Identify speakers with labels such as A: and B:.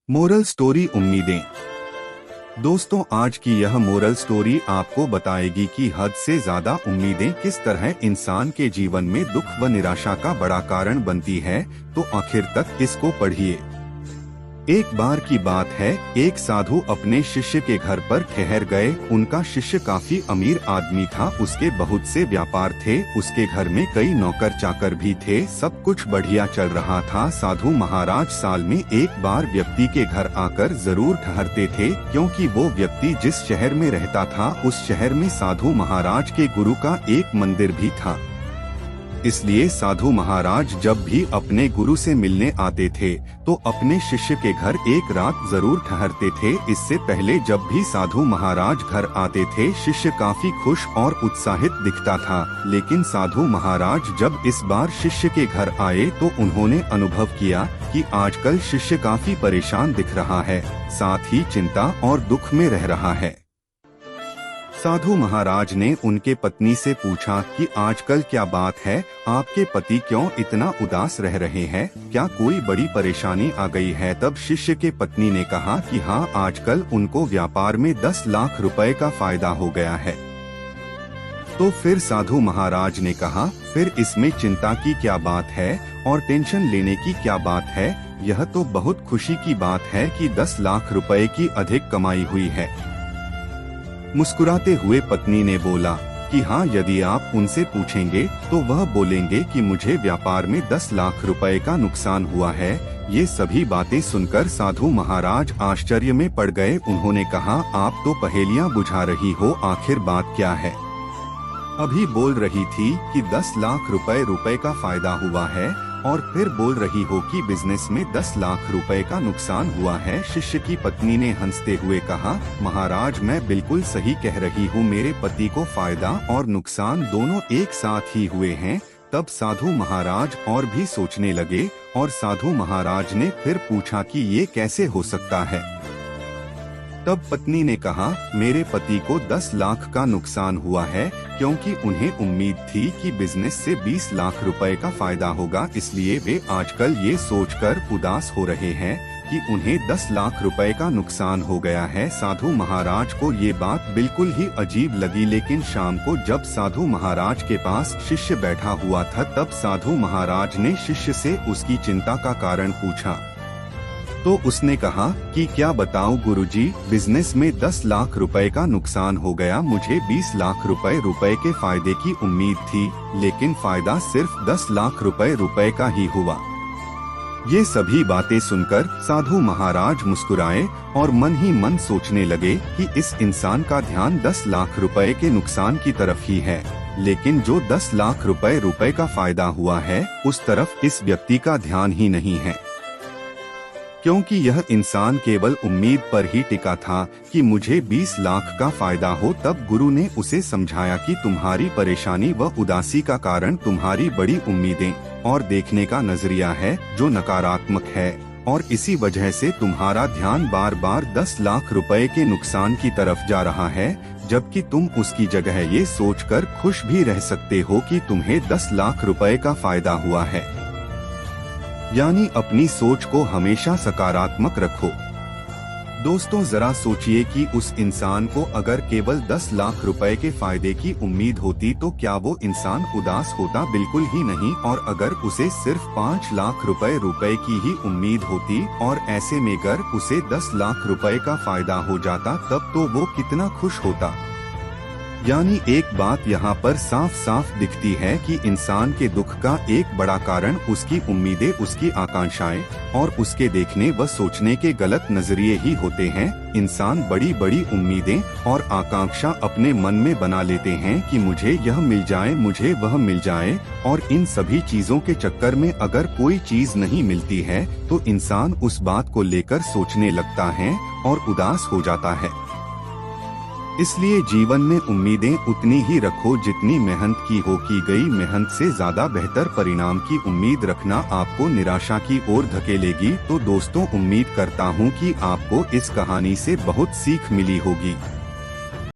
A: Moral story उम्मीदें। दोस्तों, आज की यह मोरल स्टोरी आपको बताएगी कि हद से ज्यादा उम्मीदें किस तरह इंसान के जीवन में दुख व निराशा का बड़ा कारण बनती है। तो आखिर तक इसको पढ़िए। एक बार की बात है, एक साधु अपने शिष्य के घर पर ठहर गए। उनका शिष्य काफी अमीर आदमी था, उसके बहुत से व्यापार थे, उसके घर में कई नौकर चाकर भी थे, सब कुछ बढ़िया चल रहा था। साधु महाराज साल में एक बार व्यक्ति के घर आकर जरूर ठहरते थे, क्योंकि वो व्यक्ति जिस शहर में रहता था उस शहर में साधु महाराज के गुरु का एक मंदिर भी था। इसलिए साधु महाराज जब भी अपने गुरु से मिलने आते थे तो अपने शिष्य के घर एक रात जरूर ठहरते थे। इससे पहले जब भी साधु महाराज घर आते थे, शिष्य काफी खुश और उत्साहित दिखता था। लेकिन साधु महाराज जब इस बार शिष्य के घर आए तो उन्होंने अनुभव किया कि आजकल शिष्य काफी परेशान दिख रहा है, साथ ही चिंता और दुख में रह रहा है। साधु महाराज ने उनके पत्नी से पूछा कि आजकल क्या बात है, आपके पति क्यों इतना उदास रह रहे हैं, क्या कोई बड़ी परेशानी आ गई है। तब शिष्य के पत्नी ने कहा कि हाँ, आजकल उनको व्यापार में 10 लाख रुपए का फायदा हो गया है। तो फिर साधु महाराज ने कहा, फिर इसमें चिंता की क्या बात है और टेंशन लेने की क्या बात है। यह तो बहुत खुशी की बात है कि 10 लाख रुपए की अधिक कमाई हुई है। मुस्कुराते हुए पत्नी ने बोला कि हाँ, यदि आप उनसे पूछेंगे तो वह बोलेंगे कि मुझे व्यापार में 10 लाख रुपए का नुकसान हुआ है। ये सभी बातें सुनकर साधु महाराज आश्चर्य में पड़ गए। उन्होंने कहा, आप तो पहेलियां बुझा रही हो, आखिर बात क्या है। अभी बोल रही थी कि 10 लाख रुपए का फायदा हुआ है और फिर बोल रही हो कि बिजनेस में 10 लाख रुपए का नुकसान हुआ है। शिष्य की पत्नी ने हंसते हुए कहा, महाराज, मैं बिल्कुल सही कह रही हूँ, मेरे पति को फायदा और नुकसान दोनों एक साथ ही हुए हैं। तब साधु महाराज और भी सोचने लगे और साधु महाराज ने फिर पूछा कि ये कैसे हो सकता है। तब पत्नी ने कहा, मेरे पति को 10 लाख का नुकसान हुआ है, क्योंकि उन्हें उम्मीद थी कि बिजनेस से 20 लाख रुपए का फायदा होगा, इसलिए वे आजकल ये सोचकर उदास हो रहे हैं कि उन्हें 10 लाख रुपए का नुकसान हो गया है। साधु महाराज को ये बात बिल्कुल ही अजीब लगी। लेकिन शाम को जब साधु महाराज के पास शिष्य बैठा हुआ था, तब साधु महाराज ने शिष्य से उसकी चिंता का कारण पूछा। तो उसने कहा कि क्या बताऊं गुरुजी, बिजनेस में 10 लाख रुपए का नुकसान हो गया। मुझे 20 लाख रुपए के फायदे की उम्मीद थी, लेकिन फायदा सिर्फ 10 लाख रुपए का ही हुआ। ये सभी बातें सुनकर साधु महाराज मुस्कुराए और मन ही मन सोचने लगे कि इस इंसान का ध्यान 10 लाख रुपए के नुकसान की तरफ ही है, लेकिन जो 10 लाख रुपए का फायदा हुआ है उस तरफ इस व्यक्ति का ध्यान ही नहीं है। क्योंकि यह इंसान केवल उम्मीद पर ही टिका था कि मुझे 20 लाख का फायदा हो। तब गुरु ने उसे समझाया कि तुम्हारी परेशानी व उदासी का कारण तुम्हारी बड़ी उम्मीदें और देखने का नजरिया है जो नकारात्मक है, और इसी वजह से तुम्हारा ध्यान बार बार 10 लाख रुपए के नुकसान की तरफ जा रहा है, जबकि तुम उसकी जगह ये सोचकर खुश भी रह सकते हो कि तुम्हें 10 लाख रुपए का फायदा हुआ है। यानी अपनी सोच को हमेशा सकारात्मक रखो। दोस्तों, जरा सोचिए कि उस इंसान को अगर केवल 10 लाख रुपए के फायदे की उम्मीद होती तो क्या वो इंसान उदास होता? बिल्कुल ही नहीं। और अगर उसे सिर्फ 5 लाख रुपए की ही उम्मीद होती और ऐसे में अगर उसे 10 लाख रुपए का फायदा हो जाता, तब तो वो कितना खुश होता। यानी एक बात यहाँ पर साफ साफ दिखती है कि इंसान के दुख का एक बड़ा कारण उसकी उम्मीदें, उसकी आकांक्षाएं और उसके देखने व सोचने के गलत नजरिए ही होते हैं। इंसान बड़ी बड़ी उम्मीदें और आकांक्षा अपने मन में बना लेते हैं कि मुझे यह मिल जाए, मुझे वह मिल जाए, और इन सभी चीजों के चक्कर में अगर कोई चीज नहीं मिलती है तो इंसान उस बात को लेकर सोचने लगता है और उदास हो जाता है। इसलिए जीवन में उम्मीदें उतनी ही रखो जितनी मेहनत की हो। की गई मेहनत से ज्यादा बेहतर परिणाम की उम्मीद रखना आपको निराशा की ओर धकेलेगी। तो दोस्तों, उम्मीद करता हूँ कि आपको इस कहानी से बहुत सीख मिली होगी।